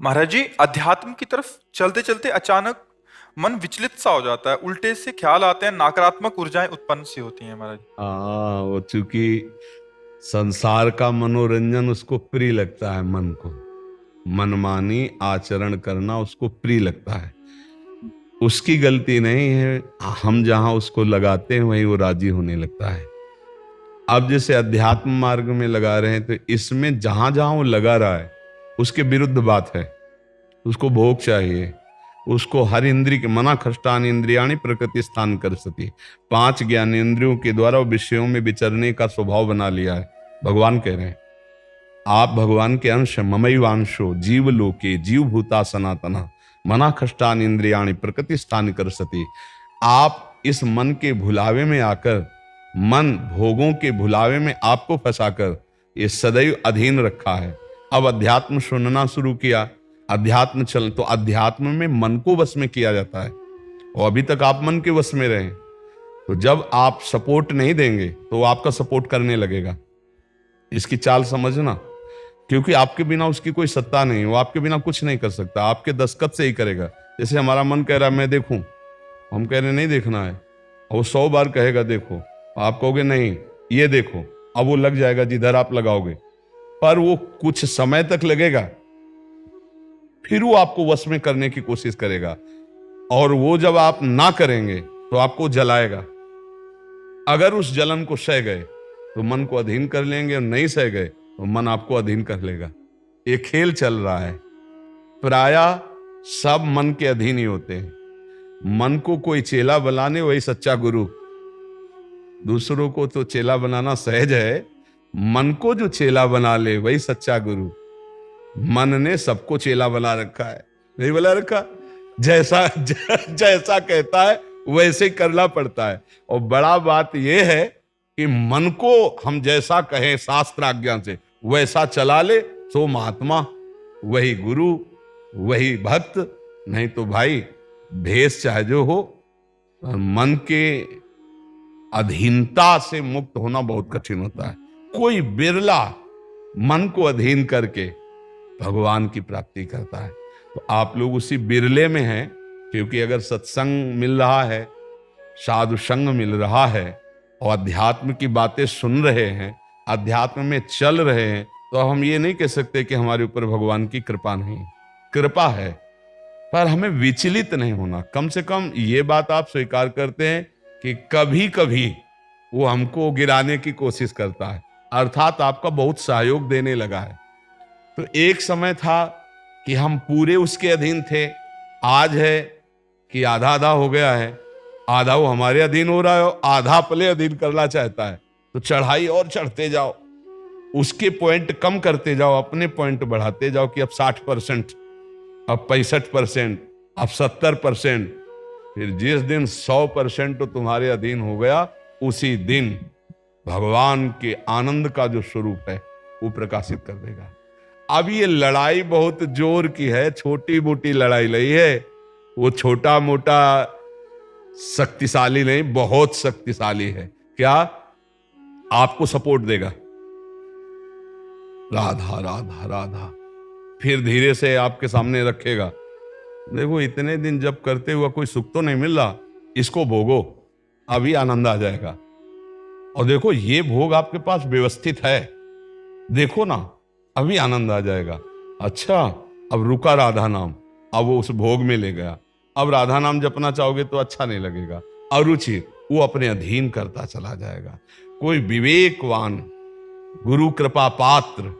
महाराज जी, अध्यात्म की तरफ चलते चलते अचानक मन विचलित सा हो जाता है। उल्टे से ख्याल आते हैं, नकारात्मक ऊर्जाएं उत्पन्न सी होती हैं महाराज। हाँ, वो चूंकि संसार का मनोरंजन उसको प्रिय लगता है, मन को मनमानी आचरण करना उसको प्रिय लगता है। उसकी गलती नहीं है, हम जहां उसको लगाते हैं वहीं वो राजी होने लगता है। अब जैसे अध्यात्म मार्ग में लगा रहे हैं तो इसमें जहां जहां वो लगा रहा है उसके विरुद्ध बात है। उसको भोग चाहिए, उसको हर इंद्रिय के मना खष्टान इंद्रियाणी प्रकृति स्थान कर सती, 5 ज्ञानेंद्रियों के द्वारा वो विषयों में विचरने का स्वभाव बना लिया है। भगवान कह रहे हैं आप भगवान के अंश, ममैवांशो जीव लोके जीव भूता सनातना मना खष्टान इंद्रियाणी प्रकृति स्थान कर सती। आप इस मन के भुलावे में आकर, मन भोगों के भुलावे में आपको फंसाकर ये सदैव अधीन रखा है। अब अध्यात्म सुनना शुरू किया, अध्यात्म चल तो अध्यात्म में मन को वश में किया जाता है और अभी तक आप मन के वश में रहे। तो जब आप सपोर्ट नहीं देंगे तो वो आपका सपोर्ट करने लगेगा। इसकी चाल समझना, क्योंकि आपके बिना उसकी कोई सत्ता नहीं, वो आपके बिना कुछ नहीं कर सकता, आपके दस्तखत से ही करेगा। जैसे हमारा मन कह रहा है मैं देखूं, हम कह रहे नहीं देखना है, और वो 100 बार कहेगा देखो, आप कहोगे नहीं ये देखो, अब वो लग जाएगा जिधर आप लगाओगे, पर वो कुछ समय तक लगेगा, फिर वो आपको वश में करने की कोशिश करेगा। और वो जब आप ना करेंगे तो आपको जलाएगा। अगर उस जलन को सह गए तो मन को अधीन कर लेंगे, और नहीं सह गए तो मन आपको अधीन कर लेगा। ये खेल चल रहा है। प्रायः सब मन के अधीन ही होते हैं। मन को कोई चेला बनाने वही सच्चा गुरु। दूसरों को तो चेला बनाना सहज है, मन को जो चेला बना ले वही सच्चा गुरु। मन ने सबको चेला बना रखा है, नहीं बना रखा? जैसा कहता है वैसे ही करना पड़ता है। और बड़ा बात यह है कि मन को हम जैसा कहें शास्त्र आज्ञा से वैसा चला ले तो महात्मा, वही गुरु, वही भक्त। नहीं तो भाई भेष चाहे जो हो, मन के अधीनता से मुक्त होना बहुत कठिन होता है। कोई बिरला मन को अधीन करके भगवान की प्राप्ति करता है। तो आप लोग उसी बिरले में हैं, क्योंकि अगर सत्संग मिल रहा है, साधु संग मिल रहा है और अध्यात्म की बातें सुन रहे हैं, अध्यात्म में चल रहे हैं, तो हम ये नहीं कह सकते कि हमारे ऊपर भगवान की कृपा नहीं। कृपा है, पर हमें विचलित नहीं होना। कम से कम ये बात आप स्वीकार करते हैं कि कभी कभी वो हमको गिराने की कोशिश करता है, अर्थात आपका बहुत सहयोग देने लगा है। तो एक समय था कि हम पूरे उसके अधीन थे, आज है कि आधा आधा हो गया है। आधा वो हमारे अधीन हो रहा है और आधा अपने अधीन करना चाहता है। तो चढ़ाई और चढ़ते जाओ, उसके पॉइंट कम करते जाओ, अपने पॉइंट बढ़ाते जाओ कि अब 60%, अब 65%, अब 70%। फिर जिस दिन 100% तो तुम्हारे अधीन हो गया, उसी दिन भगवान के आनंद का जो स्वरूप है वो प्रकाशित कर देगा। अब ये लड़ाई बहुत जोर की है, छोटी मोटी लड़ाई नहीं है। वो छोटा मोटा शक्तिशाली नहीं, बहुत शक्तिशाली है। क्या? आपको सपोर्ट देगा, राधा राधा राधा, फिर धीरे से आपके सामने रखेगा। देखो इतने दिन जब करते हुआ कोई सुख तो नहीं मिल रहा, इसको भोगो, अभी आनंद आ जाएगा। और देखो ये भोग आपके पास व्यवस्थित है, देखो ना अभी आनंद आ जाएगा। अच्छा, अब रुका राधा नाम, अब वो उस भोग में ले गया। अब राधा नाम जपना चाहोगे तो अच्छा नहीं लगेगा, अरुचि, वो अपने अधीन करता चला जाएगा। कोई विवेकवान गुरु कृपा पात्र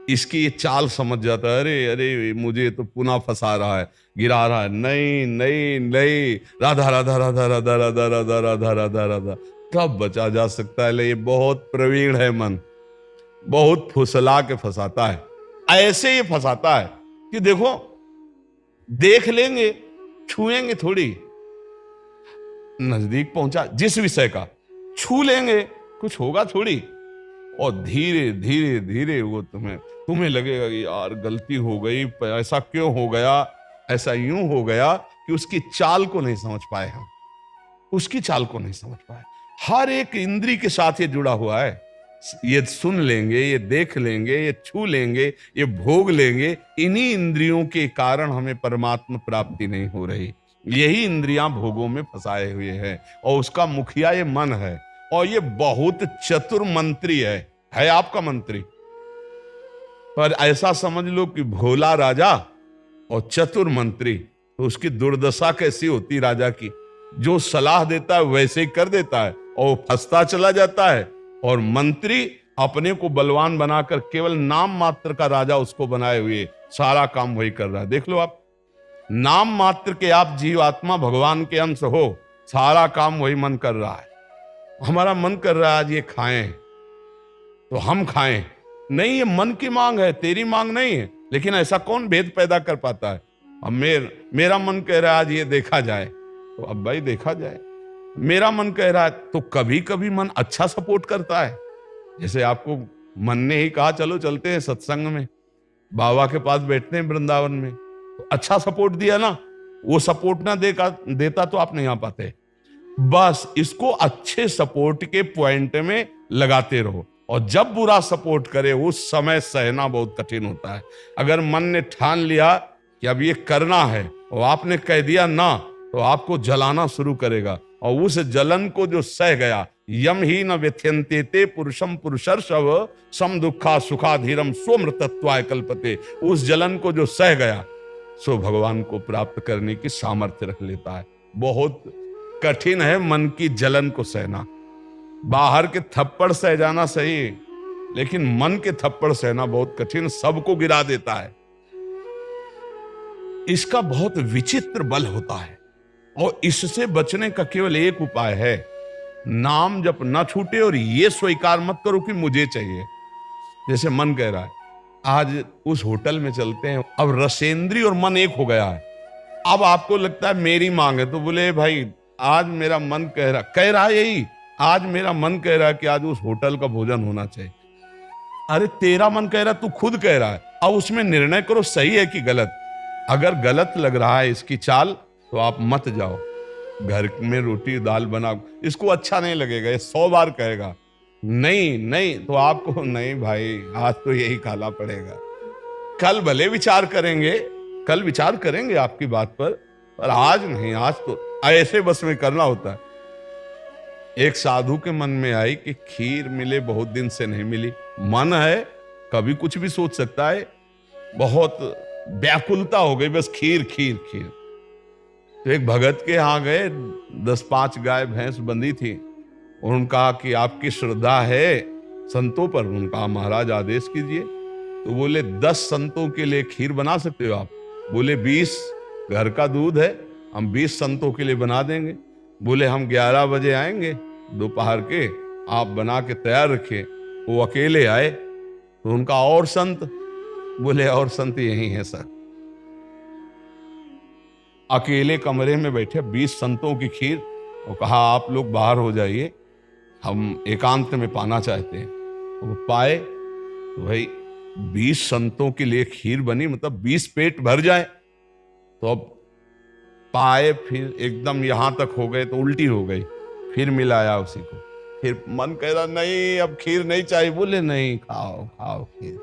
इसकी ये चाल समझ जाता है, अरे अरे मुझे तो पुनः फंसा रहा है, गिरा रहा है। नहीं नहीं नहीं, राधा राधा राधा राधा राधा राधा राधा राधा राधा, तब बचा जा सकता है। ये बहुत प्रवीण है मन, बहुत फुसला के फंसाता है। ऐसे ही फंसाता है कि देखो देख लेंगे, छुएंगे थोड़ी, नजदीक पहुंचा जिस विषय का, छू लेंगे, कुछ होगा थोड़ी। और धीरे धीरे धीरे वो तुम्हें लगेगा कि यार गलती हो गई, ऐसा क्यों हो गया, ऐसा यूं हो गया कि उसकी चाल को नहीं समझ पाए हम, उसकी चाल को नहीं समझ पाए। हर एक इंद्री के साथ ये जुड़ा हुआ है। ये सुन लेंगे, ये देख लेंगे, ये छू लेंगे, ये भोग लेंगे, इन्हीं इंद्रियों के कारण हमें परमात्मा प्राप्ति नहीं हो रही। यही इंद्रियां भोगों में फंसाए हुए हैं और उसका मुखिया ये मन है और ये बहुत चतुर मंत्री है आपका मंत्री। पर ऐसा समझ लो कि भोला राजा और चतुर मंत्री, तो उसकी दुर्दशा कैसी होती राजा की। जो सलाह देता है वैसे ही कर देता है और फंसता चला जाता है, और मंत्री अपने को बलवान बनाकर केवल नाम मात्र का राजा उसको बनाए हुए सारा काम वही कर रहा है। देख लो आप, नाम मात्र के आप जीवात्मा भगवान के अंश हो, सारा काम वही मन कर रहा है। हमारा मन कर रहा है आज ये खाएं तो हम खाएं, नहीं, ये मन की मांग है, तेरी मांग नहीं है। लेकिन ऐसा कौन भेद पैदा कर पाता है। अब मेरा मन कह रहा है आज ये देखा जाए, तो अब भाई देखा जाए। मेरा मन कह रहा है, तो कभी कभी मन अच्छा सपोर्ट करता है। जैसे आपको मन ने ही कहा चलो चलते हैं सत्संग में, बाबा के पास बैठते हैं वृंदावन में, तो अच्छा सपोर्ट दिया ना। वो सपोर्ट ना देता तो आप नहीं आ पाते। बस इसको अच्छे सपोर्ट के पॉइंट में लगाते रहो, और जब बुरा सपोर्ट करे उस समय सहना बहुत कठिन होता है। अगर मन ने ठान लिया कि अब ये करना है और आपने कह दिया ना, तो आपको जलाना शुरू करेगा, और उस जलन को जो सह गया, यम ही न व्यथ्यन्ते ते पुरुषम पुरुषर्षव सम दुखा सुखाधीरम स्वमृतत्वाय कल्पते, उस जलन को जो सह गया सो भगवान को प्राप्त करने की सामर्थ्य रख लेता है। बहुत कठिन है मन की जलन को सहना। बाहर के थप्पड़ सह जाना सही, लेकिन मन के थप्पड़ सहना बहुत कठिन, सबको गिरा देता है। इसका बहुत विचित्र बल होता है, और इससे बचने का केवल एक उपाय है, नाम जप न छूटे और ये स्वीकार मत करो कि मुझे चाहिए। जैसे मन कह रहा है आज उस होटल में चलते हैं, अब रसेंद्री और मन एक हो गया है। अब आपको लगता है मेरी मांग है, तो बोले भाई आज मेरा मन कह रहा है यही, आज मेरा मन कह रहा है कि आज उस होटल का भोजन होना चाहिए। अरे तेरा मन कह रहा है, तू खुद कह रहा है, अब उसमें निर्णय करो सही है कि गलत। अगर गलत लग रहा है इसकी चाल, तो आप मत जाओ। घर में रोटी दाल बनाओ, इसको अच्छा नहीं लगेगा, ये 100 बार कहेगा नहीं नहीं, तो आपको नहीं भाई आज तो यही खाना पड़ेगा। कल भले विचार करेंगे, कल विचार करेंगे आपकी बात पर आज नहीं, आज तो ऐसे बस में करना होता है। एक साधु के मन में आई कि खीर मिले, बहुत दिन से नहीं मिली। मन है कभी कुछ भी सोच सकता है, बहुत व्याकुलता हो गई, बस खीर खीर खीर। तो एक भगत के यहाँ गए, 10-5 गाय भैंस बंधी थी। उन्होंने कहा कि आपकी श्रद्धा है संतों पर? उन्होंने कहा महाराज आदेश कीजिए। तो बोले 10 संतों के लिए खीर बना सकते हो आप? बोले 20 घर का दूध है, हम 20 संतों के लिए बना देंगे। बोले हम 11 बजे आएंगे दोपहर के, आप बना के तैयार रखिए। वो अकेले आए, तो उनका और संत? बोले और संत यही है सर। अकेले कमरे में बैठे 20 संतों की खीर, और कहा आप लोग बाहर हो जाइए, हम एकांत में पाना चाहते हैं। तो वो पाए, तो भाई 20 संतों के लिए खीर बनी, मतलब 20 पेट भर जाए। तो अब पाए, फिर एकदम यहां तक हो गए तो उल्टी हो गई, फिर मिलाया उसी को। फिर मन कह रहा नहीं अब खीर नहीं चाहिए। बोले नहीं, खाओ खाओ खीर।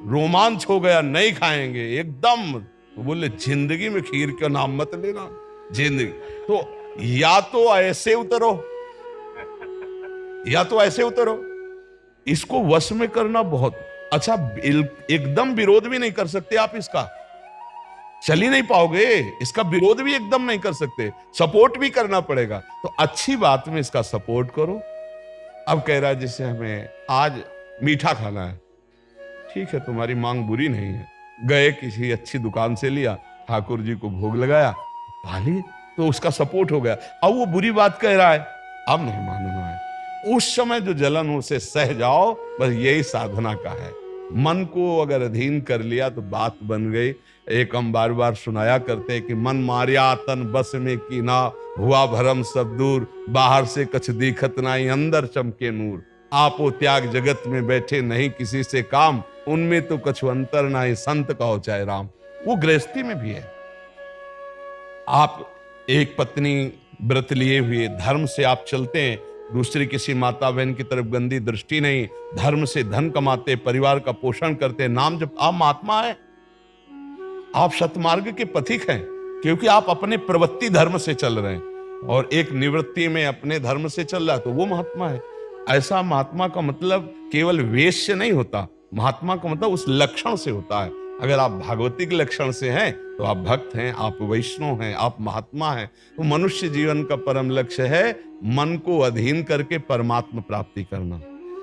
रोमांच हो गया, नहीं खाएंगे एकदम। तो बोले जिंदगी में खीर का नाम मत लेना, जिंदगी। तो या तो ऐसे उतरो, या तो ऐसे उतरो। इसको वश में करना बहुत अच्छा। एकदम विरोध भी नहीं कर सकते आप इसका, चल ही नहीं पाओगे। इसका विरोध भी एकदम नहीं कर सकते, सपोर्ट भी करना पड़ेगा। तो अच्छी बात में इसका सपोर्ट करो। अब कह रहा है जैसे हमें आज मीठा खाना है, ठीक है तुम्हारी मांग बुरी नहीं है। गए किसी अच्छी दुकान से लिया, ठाकुर जी को भोग लगाया, पाली, तो उसका सपोर्ट हो गया। अब वो बुरी बात कह रहा है, अब नहीं मानना है। उस समय जो जलन उसे सह जाओ, बस यही साधना का है। मन को अगर अधीन कर लिया तो बात बन गई। एक हम बार बार सुनाया करते हैं कि मन मारिया तन बस में कीना, हुआ भरम सब दूर, बाहर से कछ दिखत नाई, अंदर चमके नूर। आपो त्याग जगत में बैठे नहीं किसी से काम, उनमें तो कछु अंतर नाई, संत कहो चाहे राम। वो गृहस्थी में भी है। आप एक पत्नी व्रत लिए हुए धर्म से आप चलते हैं, दूसरी किसी माता बहन की तरफ गंदी दृष्टि नहीं, धर्म से धन कमाते, परिवार का पोषण करते, नाम जब आप महात्मा है, आप सतमार्ग के पथिक हैं, क्योंकि आप अपने प्रवृत्ति धर्म से चल रहे हैं और एक निवृत्ति में अपने धर्म से चल रहा है, तो वो महात्मा है। ऐसा महात्मा का मतलब केवल वेश से नहीं होता, महात्मा का मतलब उस लक्षण से होता है। अगर आप भागवतिक लक्षण से हैं तो आप भक्त हैं, आप वैष्णव हैं, आप महात्मा हैं। तो मनुष्य जीवन का परम लक्ष्य है मन को अधीन करके परमात्मा प्राप्ति करना।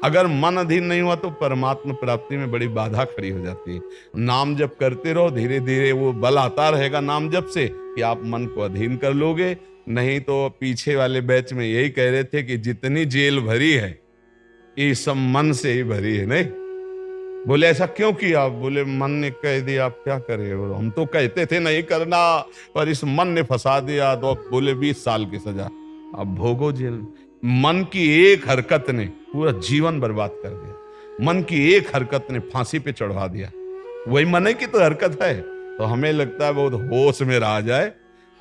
अगर मन अधीन नहीं हुआ तो परमात्मा प्राप्ति में बड़ी बाधा खड़ी हो जाती है। नाम जप करते रहो, धीरे धीरे वो बल आता रहेगा नाम जप से कि आप मन को अधीन कर लोगे। नहीं तो पीछे वाले बैच में यही कह रहे थे कि जितनी जेल भरी है ये सब मन से ही भरी है। नहीं बोले ऐसा क्यों किया? बोले मन ने कह दिया, आप क्या करें, हम तो कहते थे नहीं करना पर इस मन ने फंसा दिया, तो बोले 20 साल की सजा, अब भोगो जेल। मन की एक हरकत ने पूरा जीवन बर्बाद कर दिया, मन की एक हरकत ने फांसी पे चढ़वा दिया। वही मन की तो हरकत है। तो हमें लगता है बहुत होश में रहा जाए,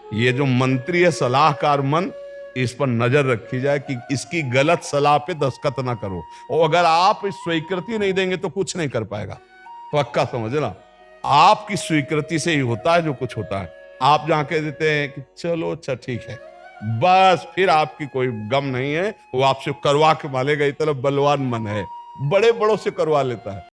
ये जो मंत्री है सलाहकार मन, इस पर नजर रखी जाए कि इसकी गलत सलाह पे दस्तखत ना करो। और अगर आप इस स्वीकृति नहीं देंगे तो कुछ नहीं कर पाएगा, पक्का समझना। आपकी स्वीकृति से ही होता है जो कुछ होता है। आप जहां कह देते हैं कि चलो अच्छा ठीक है, बस फिर आपकी कोई गम नहीं है, वो आपसे करवा के मालेगा। इतना बलवान मन है, बड़े बड़ों से करवा लेता है।